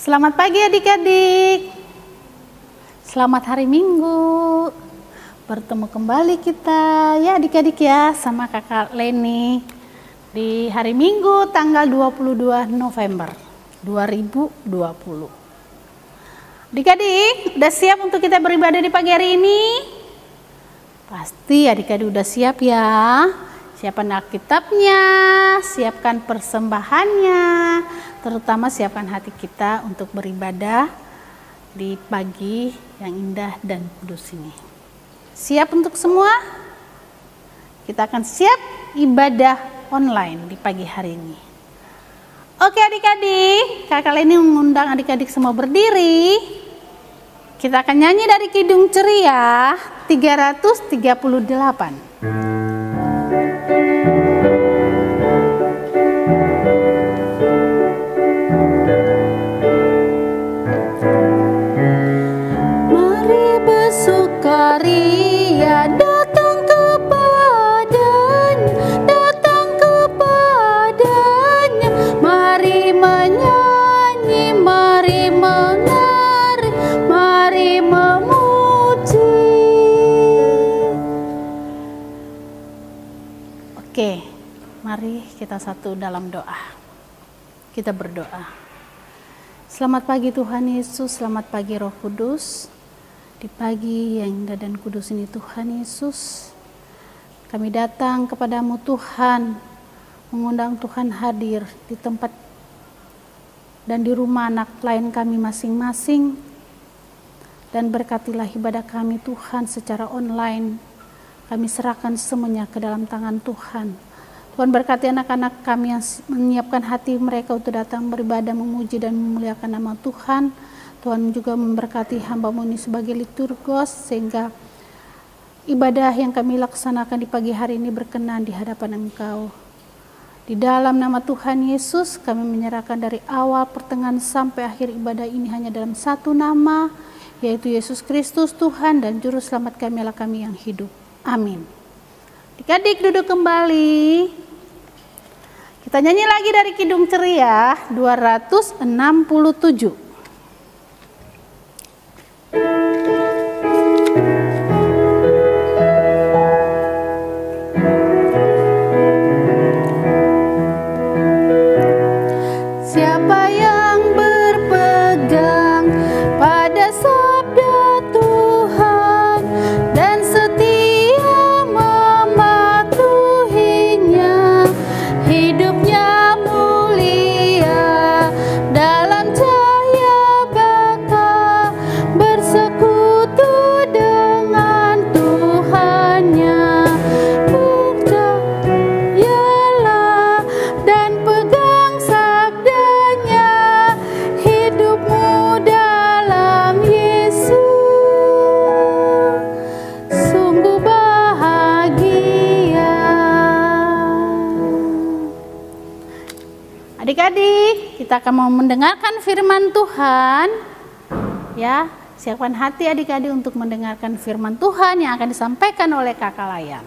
Selamat pagi adik-adik. Selamat hari Minggu. Bertemu kembali kita ya adik-adik ya sama kakak Leni di hari Minggu tanggal 22 November 2020. Adik-adik udah siap untuk kita beribadah di pagi hari ini? Pasti adik-adik udah siap ya. Siapkan Alkitabnya, siapkan persembahannya, terutama siapkan hati kita untuk beribadah di pagi yang indah dan kudus ini. Siap untuk semua? Kita akan siap ibadah online di pagi hari ini. Oke adik-adik, kakak Leni mengundang adik-adik semua berdiri. Kita akan nyanyi dari Kidung Ceria 338. Sukaria datang kepadanya, mari menyanyi, mari menari, mari memuji. Oke, mari kita satu dalam doa. Kita berdoa. Selamat pagi Tuhan Yesus, selamat pagi Roh Kudus. Di pagi yang indah dan kudus ini Tuhan Yesus, kami datang kepadamu Tuhan, mengundang Tuhan hadir di tempat dan di rumah anak klien kami masing-masing, dan berkatilah ibadah kami Tuhan secara online. Kami serahkan semuanya ke dalam tangan Tuhan. Tuhan berkati anak-anak kami yang menyiapkan hati mereka untuk datang beribadah, memuji dan memuliakan nama Tuhan. Tuhan juga memberkati hamba-Mu ini sebagai liturgos, sehingga ibadah yang kami laksanakan di pagi hari ini berkenan di hadapan Engkau. Di dalam nama Tuhan Yesus, kami menyerahkan dari awal, pertengahan, sampai akhir ibadah ini hanya dalam satu nama, yaitu Yesus Kristus Tuhan dan Juru Selamat kami, Allah kami yang hidup. Amin. Adik-adik duduk kembali. Kita nyanyi lagi dari Kidung Ceria 267. Siapa yang berpegang pada sabda Tuhan dan setia mematuhinya, hidupnya mulia dalam cahaya baka, bersekutu dengan Tuhannya. Percayalah dan pegang sabdanya, hidupmu dalam Yesus sungguh bahagia. Adik-adik, kita akan mau mendengarkan firman Tuhan. Ya, siapkan hati adik-adik untuk mendengarkan firman Tuhan yang akan disampaikan oleh Kakak Layan.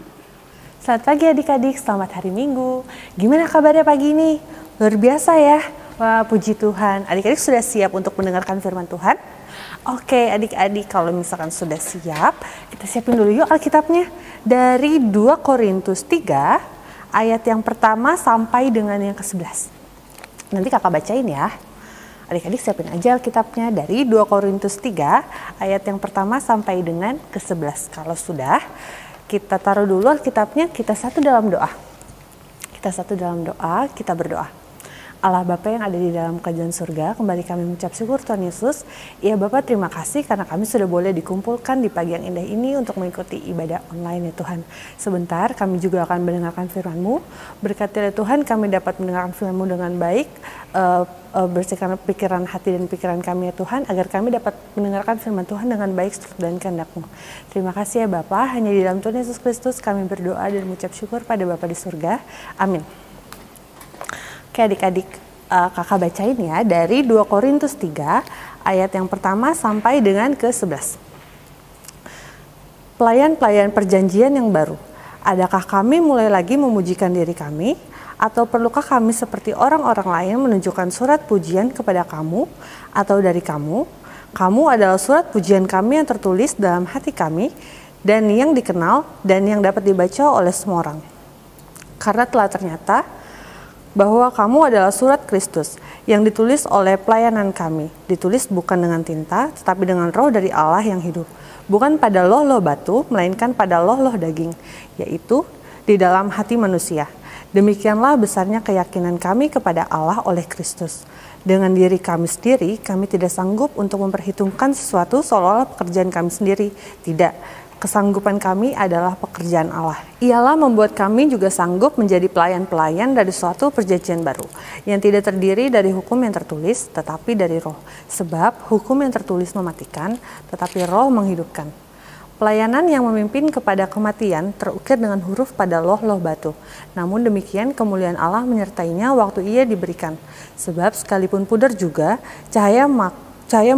Selamat pagi adik-adik, selamat hari Minggu. Gimana kabarnya pagi ini? Luar biasa ya. Wah, puji Tuhan. Adik-adik sudah siap untuk mendengarkan firman Tuhan? Oke adik-adik, kalau misalkan sudah siap, kita siapin dulu yuk Alkitabnya. Dari 2 Korintus 3, ayat yang pertama sampai dengan yang ke-11. Nanti kakak bacain ya. Adik-adik siapin aja Alkitabnya dari 2 Korintus 3, ayat yang pertama sampai dengan ke-11. Kalau sudah, kita taruh dulu Alkitabnya, kita satu dalam doa. Kita berdoa. Allah Bapa yang ada di dalam kerajaan surga, kembali kami mengucap syukur Tuhan Yesus. Ya Bapa, terima kasih karena kami sudah boleh dikumpulkan di pagi yang indah ini untuk mengikuti ibadah online ya Tuhan. Sebentar kami juga akan mendengarkan firman-Mu. Berkatilah Tuhan kami dapat mendengarkan firman-Mu dengan baik. Bersihkan pikiran hati dan pikiran kami ya Tuhan, agar kami dapat mendengarkan firman Tuhan dengan baik dan kehendak-Mu. Terima kasih ya Bapa, hanya di dalam Tuhan Yesus Kristus kami berdoa dan mengucap syukur pada Bapa di surga. Amin. Oke adik-adik, kakak bacain ya dari 2 Korintus 3 ayat yang pertama sampai dengan ke-11. Pelayan-pelayan perjanjian yang baru, adakah kami mulai lagi memujikan diri kami Atau perlukah kami seperti orang-orang lain menunjukkan surat pujian kepada kamu atau dari kamu? Kamu adalah surat pujian kami yang tertulis dalam hati kami dan yang dikenal dan yang dapat dibaca oleh semua orang. Karena telah ternyata bahwa kamu adalah surat Kristus yang ditulis oleh pelayanan kami, ditulis bukan dengan tinta tetapi dengan roh dari Allah yang hidup, bukan pada loh-loh batu melainkan pada loh-loh daging, yaitu di dalam hati manusia. Demikianlah besarnya keyakinan kami kepada Allah oleh Kristus. Dengan diri kami sendiri, kami tidak sanggup untuk memperhitungkan sesuatu seolah-olah pekerjaan kami sendiri. Tidak, kesanggupan kami adalah pekerjaan Allah. Ialah membuat kami juga sanggup menjadi pelayan-pelayan dari suatu perjanjian baru, yang tidak terdiri dari hukum yang tertulis, tetapi dari roh. Sebab hukum yang tertulis mematikan, tetapi roh menghidupkan. Pelayanan yang memimpin kepada kematian terukir dengan huruf pada loh-loh batu. Namun demikian kemuliaan Allah menyertainya waktu ia diberikan. Sebab sekalipun pudar juga, cahaya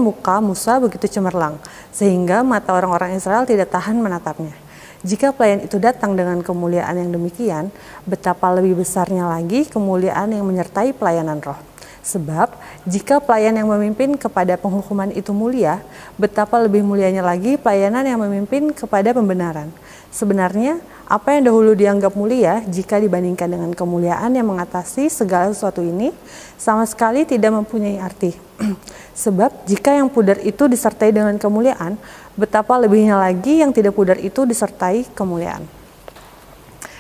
muka Musa begitu cemerlang, sehingga mata orang-orang Israel tidak tahan menatapnya. Jika pelayan itu datang dengan kemuliaan yang demikian, betapa lebih besarnya lagi kemuliaan yang menyertai pelayanan roh. Sebab jika pelayan yang memimpin kepada penghukuman itu mulia, betapa lebih mulianya lagi pelayanan yang memimpin kepada pembenaran. Sebenarnya, apa yang dahulu dianggap mulia jika dibandingkan dengan kemuliaan yang mengatasi segala sesuatu ini, sama sekali tidak mempunyai arti. Sebab jika yang pudar itu disertai dengan kemuliaan, betapa lebihnya lagi yang tidak pudar itu disertai kemuliaan.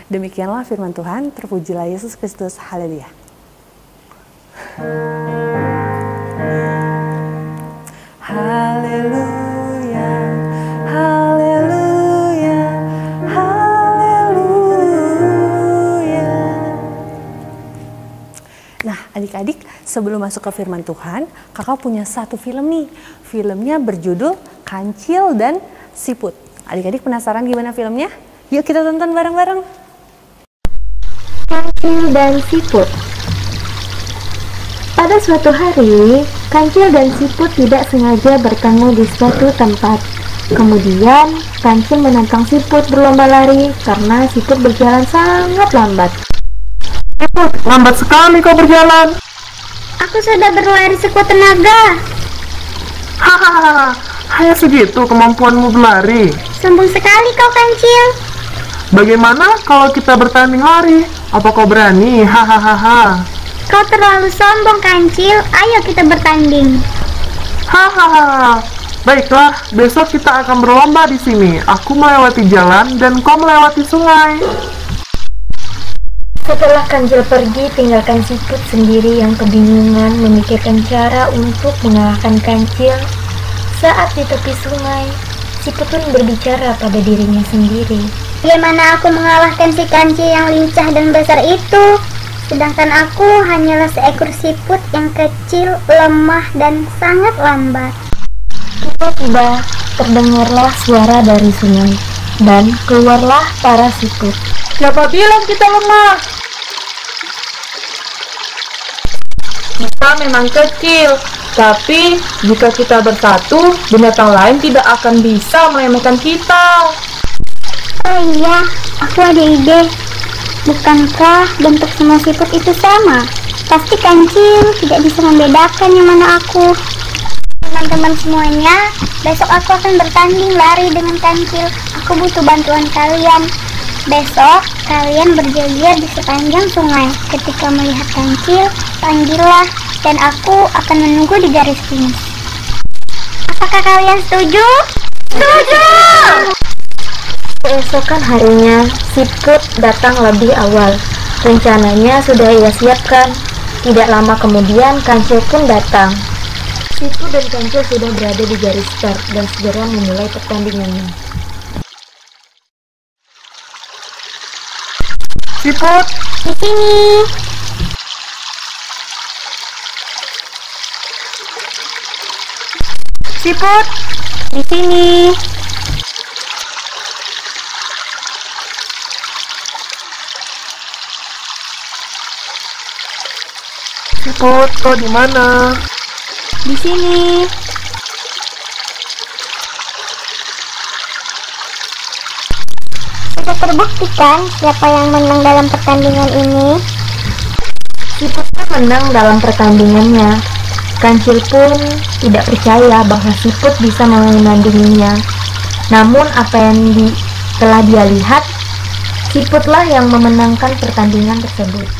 Demikianlah firman Tuhan, terpujilah Yesus Kristus, haleluya. Haleluya, haleluya, haleluya. Nah, adik-adik, sebelum masuk ke firman Tuhan, kakak punya satu film nih. Filmnya berjudul Kancil dan Siput. Adik-adik penasaran gimana filmnya? Yuk kita tonton bareng-bareng. Kancil dan Siput. Pada suatu hari, Kancil dan Siput tidak sengaja bertemu di suatu tempat. Kemudian, Kancil menantang Siput berlomba lari karena Siput berjalan sangat lambat. Siput, lambat sekali kau berjalan. Aku sudah berlari sekuat tenaga. Hahaha, hanya segitu kemampuanmu berlari. Sombong sekali kau, Kancil. Bagaimana kalau kita bertanding lari? Apa kau berani? Hahaha. Kau terlalu sombong, Kancil. Ayo kita bertanding. Hahaha. Baiklah, besok kita akan berlomba di sini. Aku melewati jalan dan kau melewati sungai. Setelah Kancil pergi, tinggalkan Siput sendiri yang kebingungan memikirkan cara untuk mengalahkan Kancil. Saat di tepi sungai, Siput pun berbicara pada dirinya sendiri. Bagaimana aku mengalahkan si Kancil yang lincah dan besar itu? Sedangkan aku hanyalah seekor siput yang kecil, lemah, dan sangat lambat. Tiba-tiba terdengarlah suara dari sungai, dan keluarlah para siput. Siapa bilang kita lemah? Kita memang kecil, tapi jika kita bersatu, binatang lain tidak akan bisa meremehkan kita. Oh iya, aku ada ide. Bukankah bentuk semua siput itu sama? Pasti Kancil tidak bisa membedakan yang mana aku. Teman-teman semuanya, besok aku akan bertanding lari dengan Kancil. Aku butuh bantuan kalian. Besok, kalian berjejer di sepanjang sungai. Ketika melihat Kancil, panggillah, dan aku akan menunggu di garis finish. Apakah kalian setuju? Setuju! Keesokan harinya, Siput datang lebih awal. Rencananya sudah ia siapkan. Tidak lama kemudian, Kancil pun datang. Siput dan Kancil sudah berada di garis start dan segera memulai pertandingannya. Siput, Di sini. Siput, Di sini. Siput, kau di mana? Di sini. Sudah terbukti kan siapa yang menang dalam pertandingan ini? Siputnya menang dalam pertandingannya. Kancil pun tidak percaya bahwa Siput bisa menandinginya. Namun apa yang telah dia lihat, Siputlah yang memenangkan pertandingan tersebut.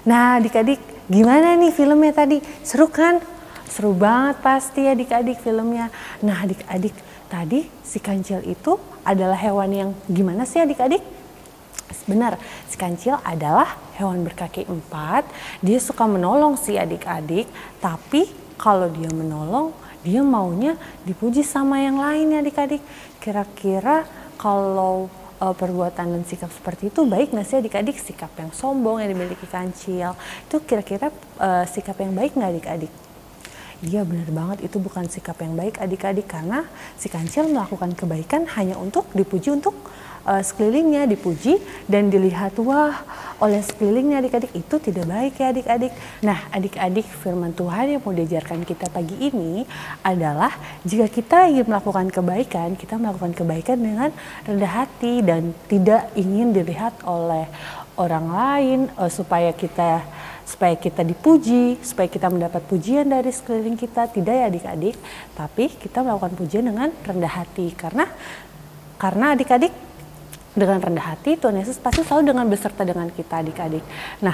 Nah adik-adik, gimana nih filmnya tadi? Seru kan? Seru banget pasti adik-adik filmnya. Nah adik-adik, tadi si kancil itu adalah hewan yang gimana sih adik-adik? Benar, si kancil adalah hewan berkaki 4. Dia suka menolong si adik-adik, tapi kalau dia menolong, dia maunya dipuji sama yang lain ya adik-adik. Kira-kira kalau perbuatan dan sikap seperti itu baik nggak sih adik-adik? Sikap yang sombong yang dimiliki kancil, itu kira-kira sikap yang baik nggak adik-adik? Iya benar banget, itu bukan sikap yang baik adik-adik, karena si kancil melakukan kebaikan hanya untuk dipuji untuk sekelilingnya, dipuji dan dilihat wah oleh sekelilingnya adik-adik. Itu tidak baik ya adik-adik. Nah adik-adik, firman Tuhan yang mau diajarkan kita pagi ini adalah jika kita ingin melakukan kebaikan, kita melakukan kebaikan dengan rendah hati dan tidak ingin dilihat oleh orang lain supaya kita dipuji, supaya kita mendapat pujian dari sekeliling kita. Tidak ya adik-adik, tapi kita melakukan pujian dengan rendah hati. Karena adik-adik, dengan rendah hati Tuhan Yesus pasti selalu dengan beserta dengan kita adik-adik. Nah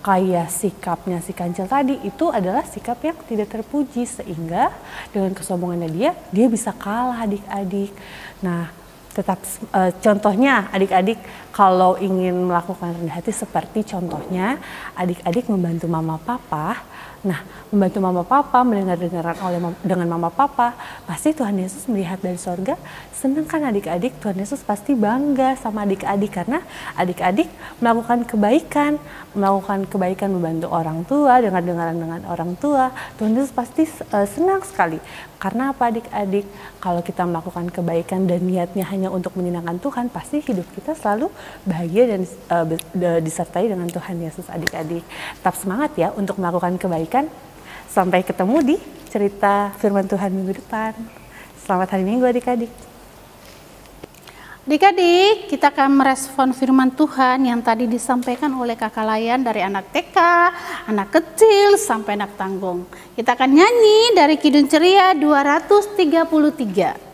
kayak sikapnya si kancil tadi itu adalah sikap yang tidak terpuji, sehingga dengan kesombongannya dia bisa kalah adik-adik. Nah tetap contohnya adik-adik kalau ingin melakukan rendah hati, seperti contohnya adik-adik membantu mama papa. Nah membantu mama papa, mendengar-dengaran dengan mama papa, pasti Tuhan Yesus melihat dari sorga senang kan adik-adik. Tuhan Yesus pasti bangga sama adik-adik karena adik-adik melakukan kebaikan membantu orang tua, dengar-dengaran dengan orang tua. Tuhan Yesus pasti senang sekali. Karena apa adik-adik? Kalau kita melakukan kebaikan dan niatnya hanya untuk menyenangkan Tuhan, pasti hidup kita selalu bahagia dan disertai dengan Tuhan Yesus adik-adik. Tetap semangat ya untuk melakukan kebaikan. Sampai ketemu di cerita firman Tuhan minggu depan. Selamat hari Minggu adik-adik. Adik-adik, kita akan merespon firman Tuhan yang tadi disampaikan oleh kakak Layan dari anak TK, anak kecil, sampai anak tanggung. Kita akan nyanyi dari Kidung Ceria 233.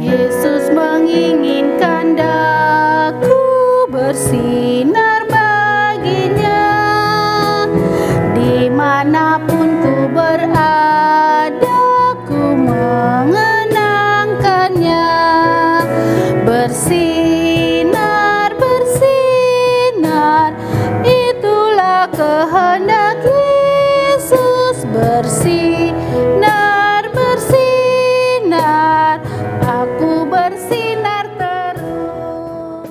Yesus menginginkan daku bersinar baginya, dimanapun ku berada ku mengenangkannya. Bersinar, bersinar, itulah kehendak Yesus. Bersinar, bersinar, aku bersinar terus.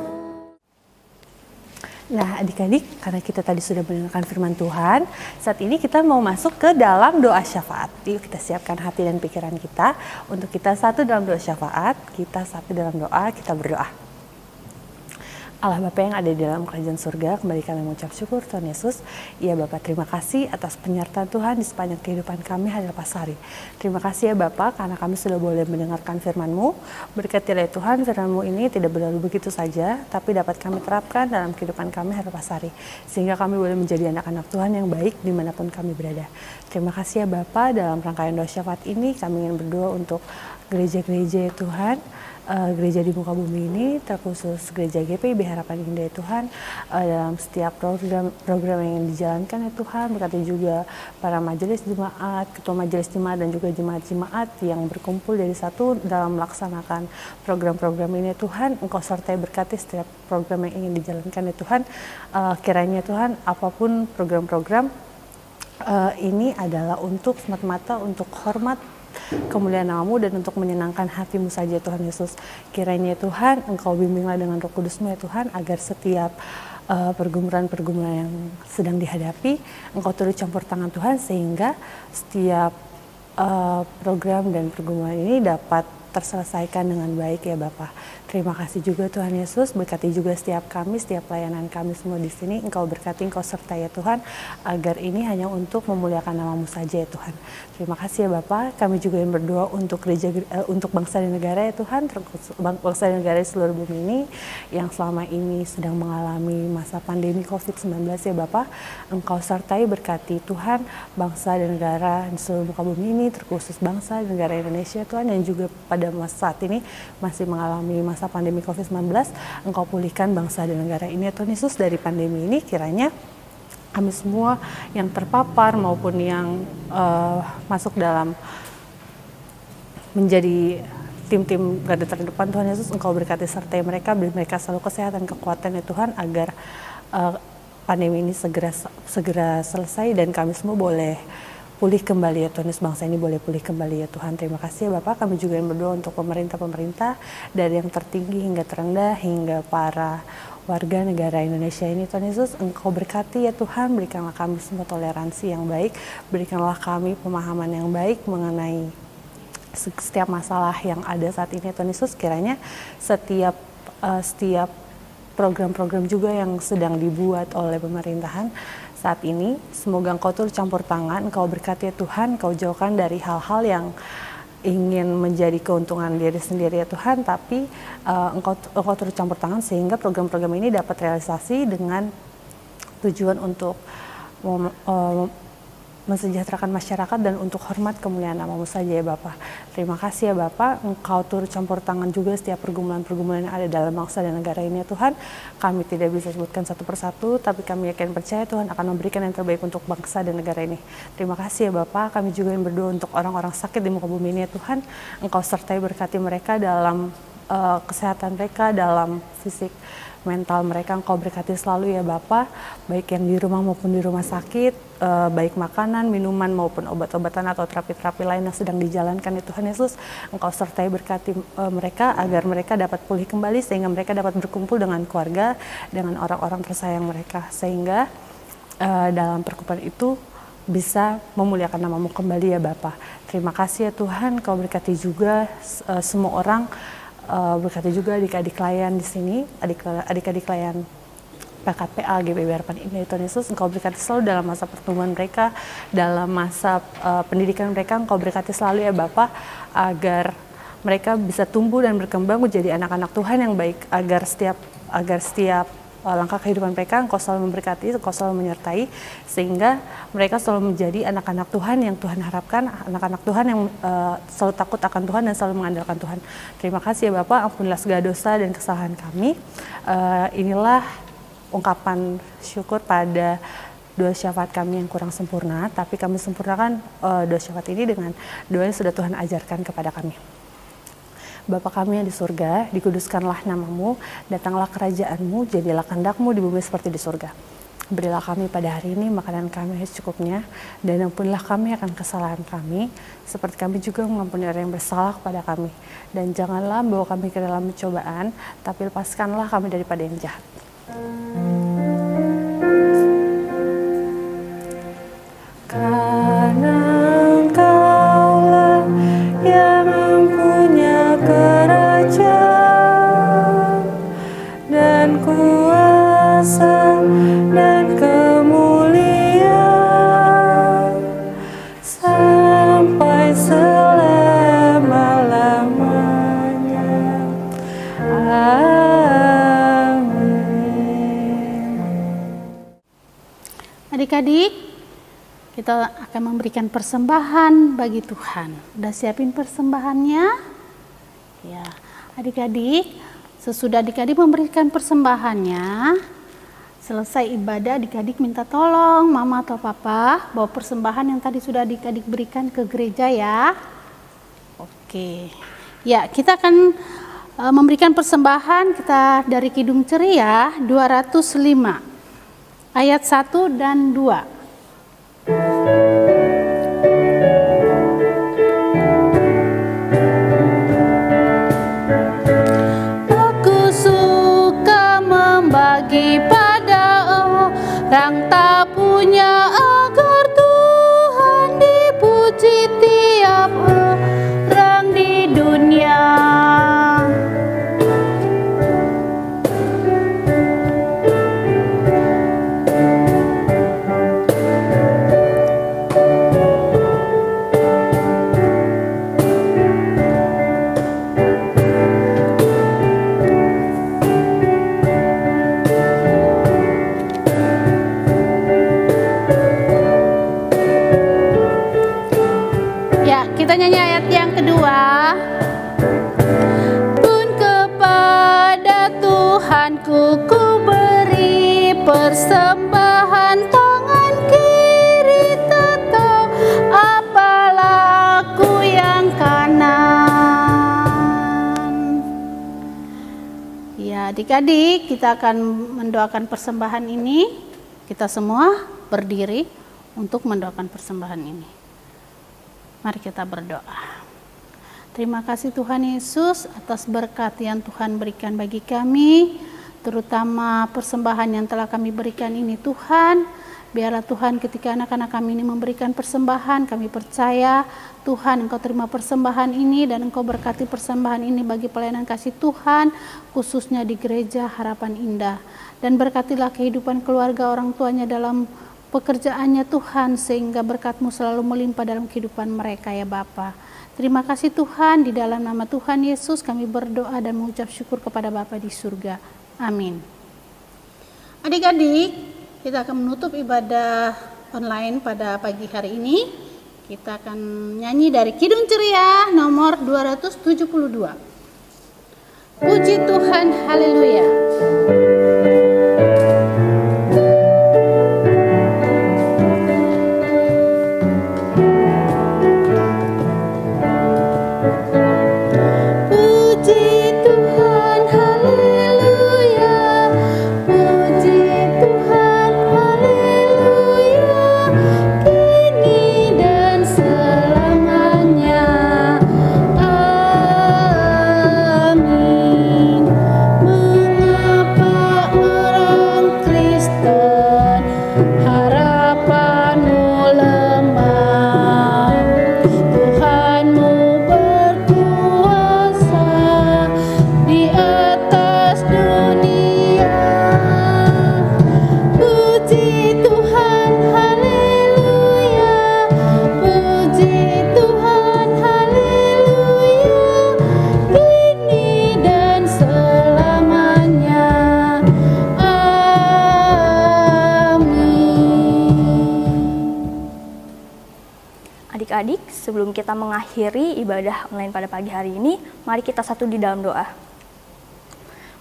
Nah adik-adik, karena kita tadi sudah mendengarkan firman Tuhan, saat ini kita mau masuk ke dalam doa syafaat. Yuk kita siapkan hati dan pikiran kita untuk kita satu dalam doa syafaat, kita satu dalam doa, kita berdoa. Allah Bapa yang ada di dalam kerajaan surga, kembali kami mengucap syukur Tuhan Yesus. Ya Bapa, terima kasih atas penyertaan Tuhan di sepanjang kehidupan kami hari lepas hari. Terima kasih ya Bapa, karena kami sudah boleh mendengarkan firman-Mu. Berkatilah Tuhan, firman-Mu ini tidak berlalu begitu saja, tapi dapat kami terapkan dalam kehidupan kami hari lepas hari. Sehingga kami boleh menjadi anak-anak Tuhan yang baik dimanapun kami berada. Terima kasih ya Bapa, dalam rangkaian doa syafaat ini kami ingin berdoa untuk gereja-gereja ya Tuhan. Gereja di muka bumi ini, terkhusus gereja GPIB Harapan Indah ya Tuhan, dalam setiap program yang dijalankan ya Tuhan. Berkati juga para majelis jemaat, ketua majelis jemaat dan juga jemaat-jemaat yang berkumpul dari satu dalam melaksanakan program-program ini ya Tuhan. Engkau sertai berkati setiap program yang ingin dijalankan ya Tuhan. Kiranya Tuhan, apapun program-program ini adalah untuk semata-mata untuk hormat kemuliaan nama-Mu dan untuk menyenangkan hati-Mu saja Tuhan Yesus. Kiranya Tuhan Engkau bimbinglah dengan Roh Kudus-Mu ya Tuhan, agar setiap pergumulan-pergumulan yang sedang dihadapi Engkau turut campur tangan Tuhan, sehingga setiap program dan pergumulan ini dapat terselesaikan dengan baik ya Bapa. Terima kasih juga Tuhan Yesus, berkati juga setiap kami, setiap pelayanan kami semua di sini. Engkau berkati, Engkau sertai ya Tuhan, agar ini hanya untuk memuliakan nama-Mu saja ya Tuhan. Terima kasih ya Bapa. Kami juga yang berdoa untuk gereja, untuk bangsa dan negara ya Tuhan, bangsa dan negara di seluruh bumi ini yang selama ini sedang mengalami masa pandemi COVID-19 ya Bapa. Engkau sertai, berkati Tuhan bangsa dan negara di seluruh muka bumi ini, terkhusus bangsa dan negara Indonesia Tuhan, yang juga pada masa saat ini masih mengalami masa pandemi COVID-19. Engkau pulihkan bangsa dan negara ini ya Tuhan Yesus dari pandemi ini. Kiranya kami semua yang terpapar maupun yang masuk dalam menjadi tim-tim garda terdepan Tuhan Yesus, Engkau berkati sertai mereka, beri mereka selalu kesehatan, kekuatan ya Tuhan, agar pandemi ini segera selesai dan kami semua boleh pulih kembali ya Tuhan Yesus, bangsa ini boleh pulih kembali ya Tuhan. Terima kasih ya Bapak. Kami juga yang berdoa untuk pemerintah-pemerintah dari yang tertinggi hingga terendah, hingga para warga negara Indonesia ini Tuhan Yesus. Engkau berkati ya Tuhan, berikanlah kami semua toleransi yang baik, berikanlah kami pemahaman yang baik mengenai setiap masalah yang ada saat ini Tuhan Yesus. Kiranya setiap program-program juga yang sedang dibuat oleh pemerintahan saat ini, semoga Engkau turut campur tangan, Engkau berkati ya Tuhan, Engkau jauhkan dari hal-hal yang ingin menjadi keuntungan diri sendiri ya Tuhan, tapi Engkau turut campur tangan sehingga program-program ini dapat realisasi dengan tujuan untuk mensejahterakan masyarakat dan untuk hormat kemuliaan nama-Mu saja ya Bapak. Terima kasih ya Bapak, Engkau turut campur tangan juga setiap pergumulan-pergumulan yang ada dalam bangsa dan negara ini ya Tuhan. Kami tidak bisa sebutkan satu persatu, tapi kami yakin percaya Tuhan akan memberikan yang terbaik untuk bangsa dan negara ini. Terima kasih ya Bapak, kami juga yang berdoa untuk orang-orang sakit di muka bumi ini ya Tuhan. Engkau sertai berkati mereka dalam kesehatan mereka, dalam fisik mental mereka. Engkau berkati selalu ya Bapa, baik yang di rumah maupun di rumah sakit, baik makanan, minuman maupun obat-obatan atau terapi-terapi lain yang sedang dijalankan ya Tuhan Yesus. Engkau sertai berkati mereka agar mereka dapat pulih kembali, sehingga mereka dapat berkumpul dengan keluarga, dengan orang-orang tersayang mereka, sehingga dalam perkumpulan itu bisa memuliakan nama-Mu kembali ya Bapa. Terima kasih ya Tuhan, Engkau berkati juga semua orang, berkati juga adik-adik layan di sini, adik-adik layan PKPA GBI Harapan Indah Tuhan Yesus. Engkau berkati selalu dalam masa pertumbuhan mereka, dalam masa pendidikan mereka. Engkau berkati selalu ya Bapa, agar mereka bisa tumbuh dan berkembang menjadi anak-anak Tuhan yang baik, agar setiap langkah kehidupan mereka Engkau selalu memberkati, Engkau selalu menyertai, sehingga mereka selalu menjadi anak-anak Tuhan yang Tuhan harapkan, anak-anak Tuhan yang selalu takut akan Tuhan dan selalu mengandalkan Tuhan. Terima kasih ya Bapak, ampunilah segala dosa dan kesalahan kami. Inilah ungkapan syukur pada doa syafaat kami yang kurang sempurna, tapi kami sempurnakan doa syafaat ini dengan doa yang sudah Tuhan ajarkan kepada kami. Bapa kami yang di surga, dikuduskanlah nama-Mu, datanglah kerajaan-Mu, jadilah kehendak-Mu di bumi seperti di surga. Berilah kami pada hari ini makanan kami secukupnya, dan ampunilah kami akan kesalahan kami, seperti kami juga mengampuni orang yang bersalah kepada kami. Dan janganlah bawa kami ke dalam pencobaan, tapi lepaskanlah kami daripada yang jahat. Karena Engkaulah yang mempunyai kerajaan dan kuasa dan kemuliaan sampai selama-lamanya. Amin. Adik-adik, kita akan memberikan persembahan bagi Tuhan. Udah siapin persembahannya? Ya, adik-adik, sesudah adik-adik memberikan persembahannya, selesai ibadah, adik-adik minta tolong mama atau papa bawa persembahan yang tadi sudah adik-adik berikan ke gereja ya. Oke. Ya, kita akan memberikan persembahan kita dari Kidung Ceria 205 ayat 1 dan 2. Aku suka membagi pada orang tak punya, agar Tuhan dipuji tiap orang di dunia. Tuhanku, ku beri persembahan, tangan kiri tetap, apalah aku yang kanan. Ya, adik-adik, kita akan mendoakan persembahan ini. Kita semua berdiri untuk mendoakan persembahan ini. Mari kita berdoa. Terima kasih Tuhan Yesus atas berkat yang Tuhan berikan bagi kami, terutama persembahan yang telah kami berikan ini Tuhan. Biarlah Tuhan ketika anak-anak kami ini memberikan persembahan, kami percaya Tuhan Engkau terima persembahan ini dan Engkau berkati persembahan ini bagi pelayanan kasih Tuhan, khususnya di Gereja Harapan Indah. Dan berkatilah kehidupan keluarga orang tuanya dalam pekerjaannya Tuhan, sehingga berkat-Mu selalu melimpah dalam kehidupan mereka ya Bapa. Terima kasih Tuhan, di dalam nama Tuhan Yesus kami berdoa dan mengucap syukur kepada Bapa di surga. Amin. Adik-adik, kita akan menutup ibadah online pada pagi hari ini. Kita akan nyanyi dari Kidung Ceria nomor 272. Puji Tuhan, haleluya. Adik-adik, sebelum kita mengakhiri ibadah online pada pagi hari ini, mari kita satu di dalam doa.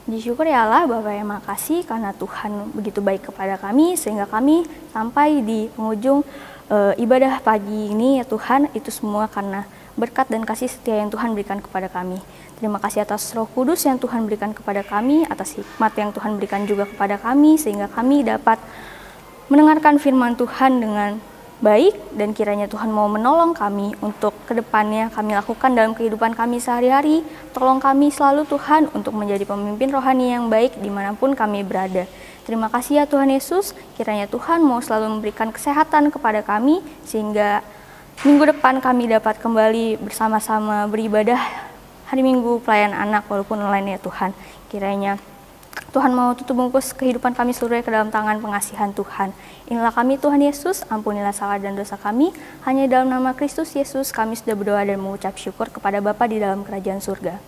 Puji syukur ya Allah, Bapa yang makasih karena Tuhan begitu baik kepada kami, sehingga kami sampai di penghujung ibadah pagi ini ya Tuhan, itu semua karena berkat dan kasih setia yang Tuhan berikan kepada kami. Terima kasih atas Roh Kudus yang Tuhan berikan kepada kami, atas hikmat yang Tuhan berikan juga kepada kami, sehingga kami dapat mendengarkan firman Tuhan dengan baik, dan kiranya Tuhan mau menolong kami untuk kedepannya kami lakukan dalam kehidupan kami sehari-hari. Tolong kami selalu Tuhan untuk menjadi pemimpin rohani yang baik dimanapun kami berada. Terima kasih ya Tuhan Yesus, kiranya Tuhan mau selalu memberikan kesehatan kepada kami, sehingga minggu depan kami dapat kembali bersama-sama beribadah hari Minggu pelayan anak walaupun online ya Tuhan. Kiranya Tuhan mau tutup bungkus kehidupan kami seluruhnya ke dalam tangan pengasihan Tuhan. Inilah kami Tuhan Yesus, ampunilah salah dan dosa kami. Hanya dalam nama Kristus Yesus kami sudah berdoa dan mengucap syukur kepada Bapa di dalam kerajaan surga.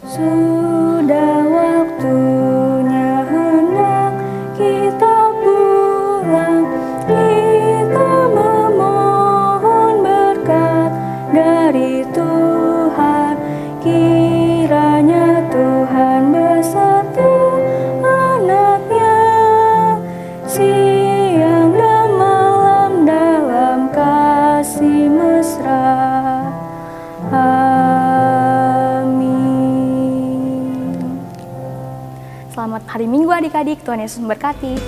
Sudah waktunya hendak kita pulang, kita memohon berkat dari Tuhan. Kiranya Tuhan beserta anaknya, siang dan malam dalam kasih mesra. Amin. Selamat hari Minggu adik-adik, Tuhan Yesus memberkati.